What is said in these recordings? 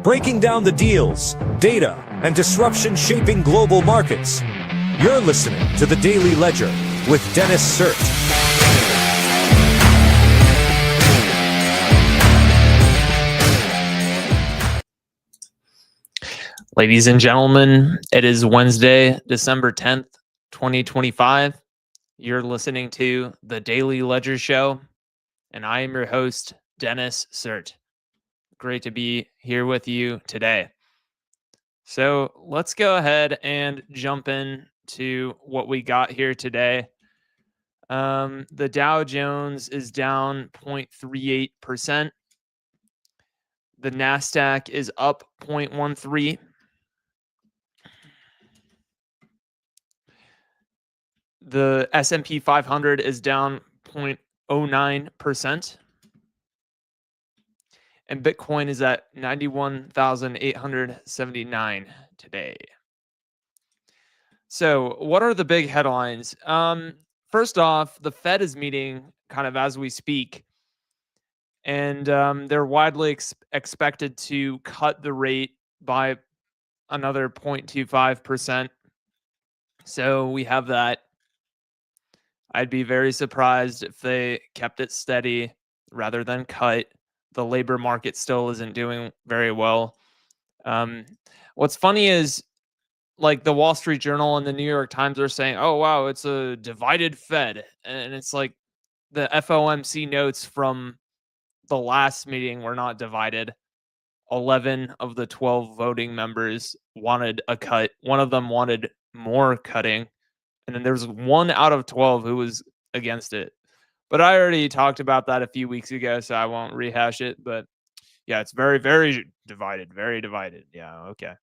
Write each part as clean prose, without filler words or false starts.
Breaking down the deals, data, and disruption shaping global markets. You're listening to The Daily Ledger with Dennis Sert. Ladies and gentlemen, it is Wednesday, December 10th, 2025. You're listening to The Daily Ledger Show, and I am your host, Dennis Sert. Great to be here with you today. So let's go ahead and jump in to what we got here today. The Dow Jones is down 0.38%. The NASDAQ is up 0.13%. The S&P 500 is down 0.09%. And Bitcoin is at 91,879 today. So what are the big headlines? First off, the Fed is meeting kind of as we speak. And they're widely expected to cut the rate by another 0.25%. So we have that. I'd be very surprised if they kept it steady rather than cut. The labor market still isn't doing very well. What's funny is, like, the Wall Street Journal and the New York Times are saying, oh, wow, it's a divided Fed. And it's like the FOMC notes from the last meeting were not divided. 11 of the 12 voting members wanted a cut. One of them wanted more cutting. And then there's 1 out of 12 who was against it. But I already talked about that a few weeks ago, so I won't rehash it. But yeah, it's very, very divided. Very divided. Yeah, okay.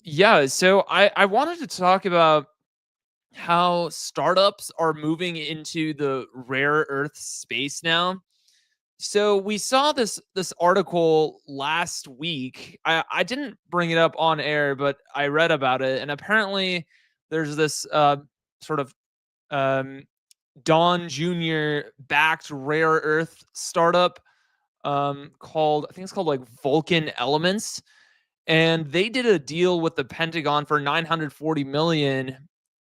Yeah, so I wanted to talk about how startups are moving into the rare earth space now. So we saw this article last week. I didn't bring it up on air, but I read about it, and apparently there's this sort of Don Jr. backed rare earth startup called, I think it's called like Vulcan Elements, and they did a deal with the Pentagon for $940 million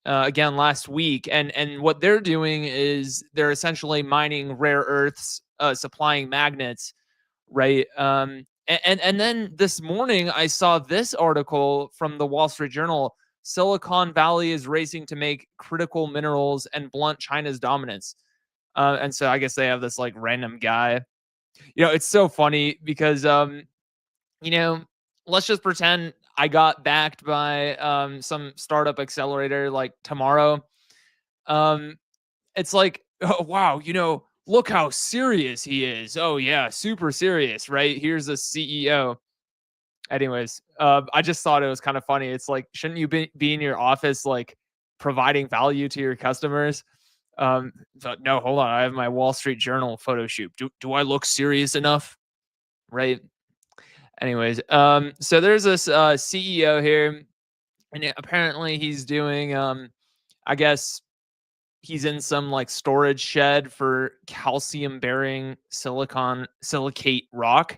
again last week, and what they're doing is they're essentially mining rare earths, supplying magnets, right? And then this morning I saw this article from the Wall Street Journal. Silicon Valley is racing to make critical minerals and blunt China's dominance. And so I guess they have this like random guy. It's so funny because let's just pretend I got backed by some startup accelerator like tomorrow. It's like, oh wow, look how serious he is. Oh yeah, super serious, right? Here's the CEO. Anyways, I just thought it was kind of funny. It's like, shouldn't you be in your office, like, providing value to your customers? So no, hold on. I have my Wall Street Journal photo shoot. Do I look serious enough? Right. Anyways, so there's this CEO here, and apparently he's doing, I guess he's in some like storage shed for calcium bearing silicate rock.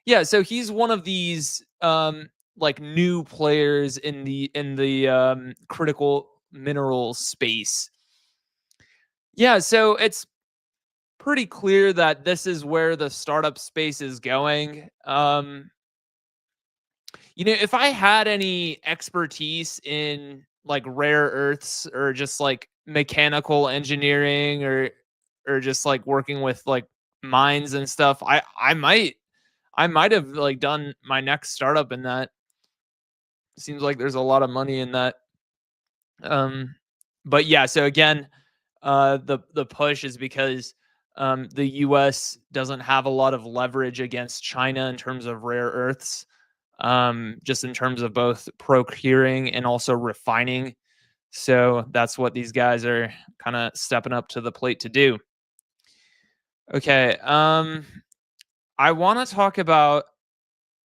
Yeah, so he's one of these like new players in the critical mineral space. Yeah, so it's pretty clear that this is where the startup space is going. If I had any expertise in like rare earths or just like mechanical engineering or just like working with like mines and stuff, I might have like done my next startup in that. Seems like there's a lot of money in that. But yeah, so again, the push is because the US doesn't have a lot of leverage against China in terms of rare earths, just in terms of both procuring and also refining. So that's what these guys are kind of stepping up to the plate to do. Okay. I want to talk about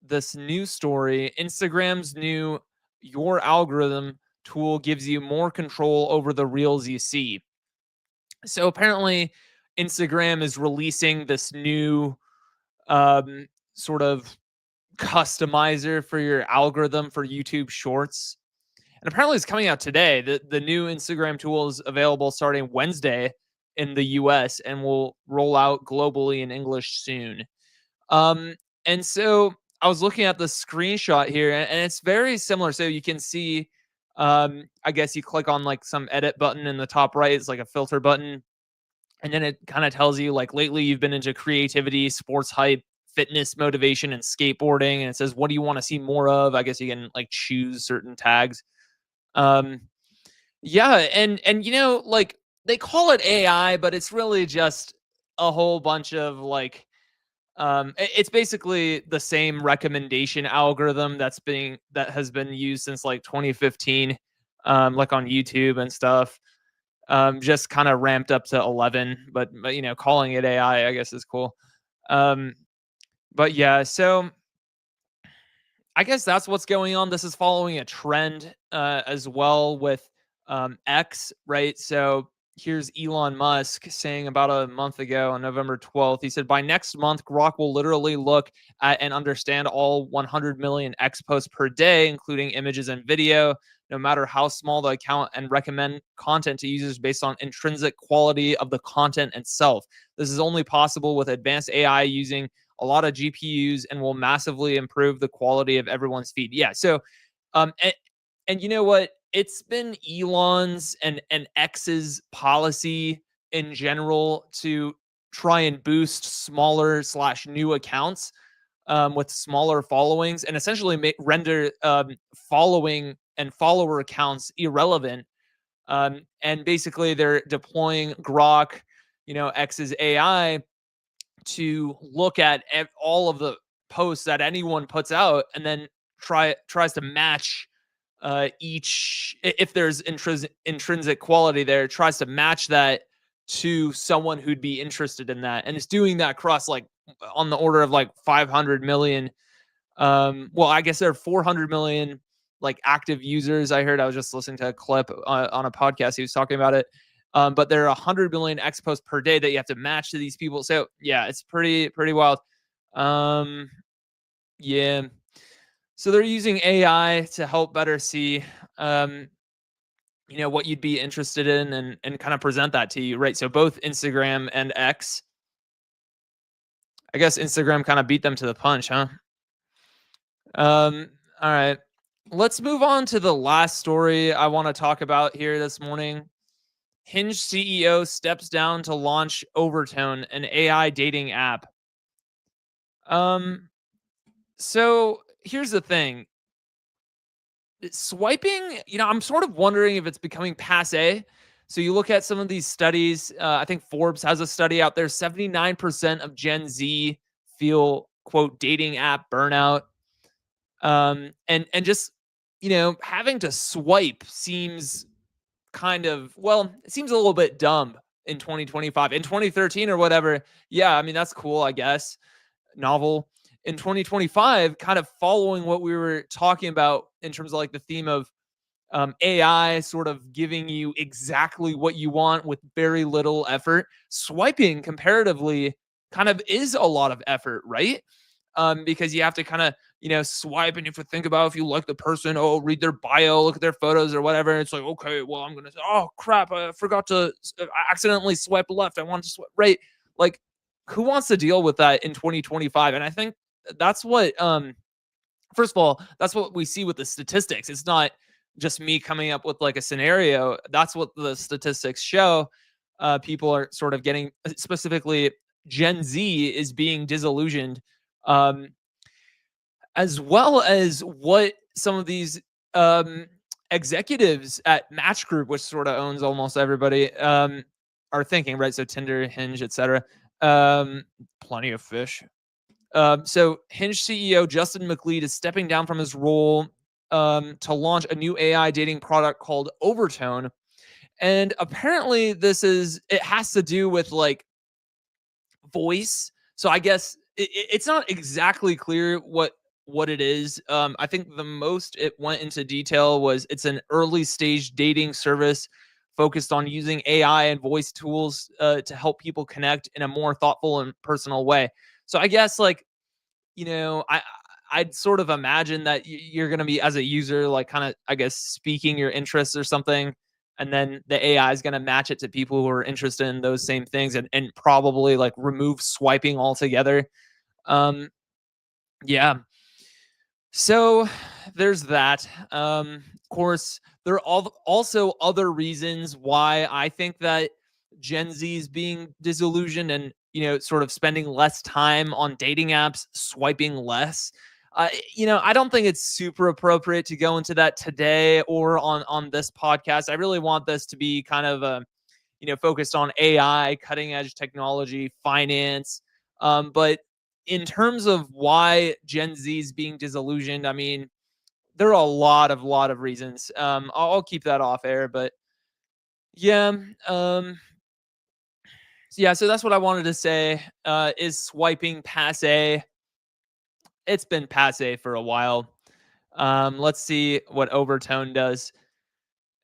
this new story. Instagram's new Your Algorithm tool gives you more control over the reels you see. So apparently Instagram is releasing this new sort of customizer for your algorithm for YouTube Shorts. And apparently it's coming out today. The new Instagram tool is available starting Wednesday in the US and will roll out globally in English soon. Um, and so I was looking at the screenshot here, and it's very similar. So you can see, I guess you click on like some edit button in the top right. It's like a filter button. And then it kind of tells you like lately you've been into creativity, sports hype, fitness, motivation, and skateboarding. And it says, what do you want to see more of? I guess you can like choose certain tags. Um, yeah, and like they call it AI, but it's really just a whole bunch of like it's basically the same recommendation algorithm that has been used since like 2015, like on YouTube and stuff. Just kind of ramped up to 11, but calling it AI, I guess, is cool. Um, but yeah, so I guess that's what's going on. This is following a trend as well with X, right? So here's Elon Musk saying about a month ago on November 12th, he said, by next month, Grok will literally look at and understand all 100 million X posts per day, including images and video, no matter how small the account, and recommend content to users based on intrinsic quality of the content itself. This is only possible with advanced AI using a lot of GPUs and will massively improve the quality of everyone's feed. Yeah. So, and you know what? It's been Elon's and X's policy in general to try and boost smaller slash new accounts with smaller followings and essentially render following and follower accounts irrelevant. And basically, they're deploying Grok, X's AI to look at all of the posts that anyone puts out and then tries to match each, if there's intrinsic quality there, tries to match that to someone who'd be interested in that, and it's doing that across like on the order of like 500 million. Well, I guess there are 400 million like active users. I was just listening to a clip on a podcast. He was talking about it. But there are 100 million X posts per day that you have to match to these people. So yeah, it's pretty wild. Yeah. So they're using AI to help better see, what you'd be interested in and kind of present that to you, right? So both Instagram and X. I guess Instagram kind of beat them to the punch, huh? All right. Let's move on to the last story I want to talk about here this morning. Hinge CEO steps down to launch Overtone, an AI dating app. So here's the thing. Swiping, I'm sort of wondering if it's becoming passe. So you look at some of these studies. I think Forbes has a study out there. 79% of Gen Z feel, quote, dating app burnout. And just, having to swipe seems it seems a little bit dumb in 2025. In 2013 or whatever, yeah, I mean, that's cool, I guess. Novel. In 2025, kind of following what we were talking about in terms of like the theme of AI sort of giving you exactly what you want with very little effort. Swiping comparatively kind of is a lot of effort, right? Because you have to kind of, swipe, and you have to think about if you like the person, read their bio, look at their photos or whatever. And it's like, okay, well, I'm going to say, oh crap, I forgot to, I accidentally swipe left. I want to swipe right. Like, who wants to deal with that in 2025? And I think that's what, first of all, that's what we see with the statistics. It's not just me coming up with like a scenario. That's what the statistics show. People are sort of getting, specifically Gen Z is being disillusioned, as well as what some of these executives at Match Group, which sort of owns almost everybody, are thinking, right? So Tinder, Hinge, etc. Plenty of fish. So Hinge CEO Justin McLeod is stepping down from his role to launch a new AI dating product called Overtone. And apparently it has to do with like voice. So I guess it's not exactly clear what it is. I think the most it went into detail was it's an early stage dating service focused on using AI and voice tools to help people connect in a more thoughtful and personal way. So I guess like, I'd sort of imagine that you're going to be, as a user, like kind of, I guess, speaking your interests or something. And then the AI is going to match it to people who are interested in those same things, and probably like remove swiping altogether. Um, yeah. So there's that. Of course, there are also other reasons why I think that Gen Z is being disillusioned and, sort of spending less time on dating apps, swiping less. I don't think it's super appropriate to go into that today or on this podcast. I really want this to be kind of focused on AI, cutting edge technology, finance. But in terms of why Gen Z is being disillusioned, I mean, there are a lot of reasons. I'll keep that off air, but yeah, so that's what I wanted to say. Is swiping passe? It's been passe for a while. Let's see what overtone does,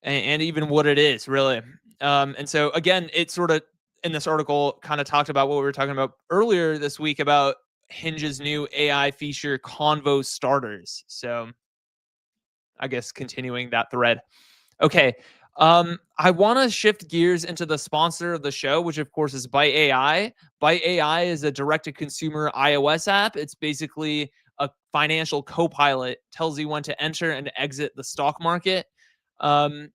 and even what it is really. And so again, it sort of in this article kind of talked about what we were talking about earlier this week about Hinge's new AI feature, Convo Starters. So I guess continuing that thread. Okay. I want to shift gears into the sponsor of the show, which of course is Byte AI. Byte AI is a direct-to-consumer iOS app. It's basically a financial co-pilot, tells you when to enter and exit the stock market. Um,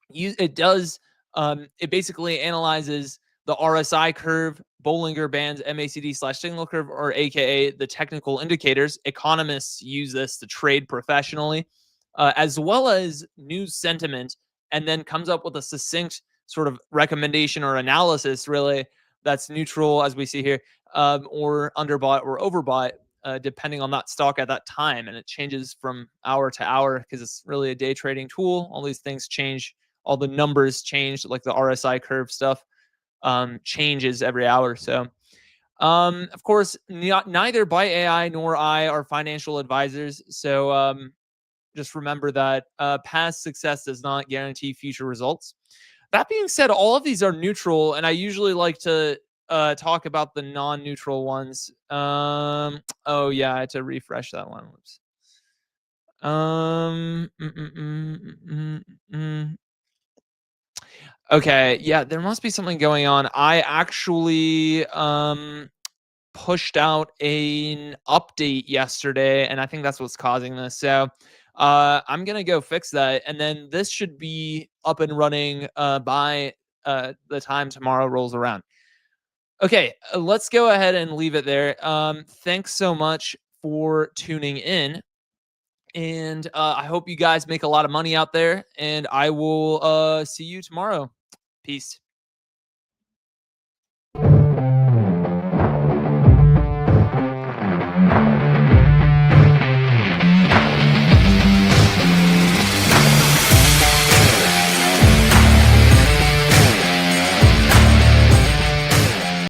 it basically analyzes the RSI curve, Bollinger Bands, MACD/signal curve, or AKA the technical indicators. Economists use this to trade professionally, as well as news sentiment, and then comes up with a succinct sort of recommendation or analysis, really, that's neutral, as we see here, or underbought or overbought, depending on that stock at that time. And it changes from hour to hour because it's really a day trading tool. All these things change, all the numbers change, like the RSI curve stuff changes every hour. So, of course, neither Byte AI nor I are financial advisors. So, just remember that past success does not guarantee future results. That being said, all of these are neutral, and I usually like to talk about the non-neutral ones. Oh yeah, I had to refresh that one. Whoops. Um, mm, mm, mm, mm, mm, mm. Okay, yeah, there must be something going on. I actually pushed out an update yesterday, and I think that's what's causing this. So I'm gonna go fix that, and then this should be up and running by the time tomorrow rolls around. Okay, let's go ahead and leave it there. Thanks so much for tuning in, and I hope you guys make a lot of money out there. And I will see you tomorrow. Peace.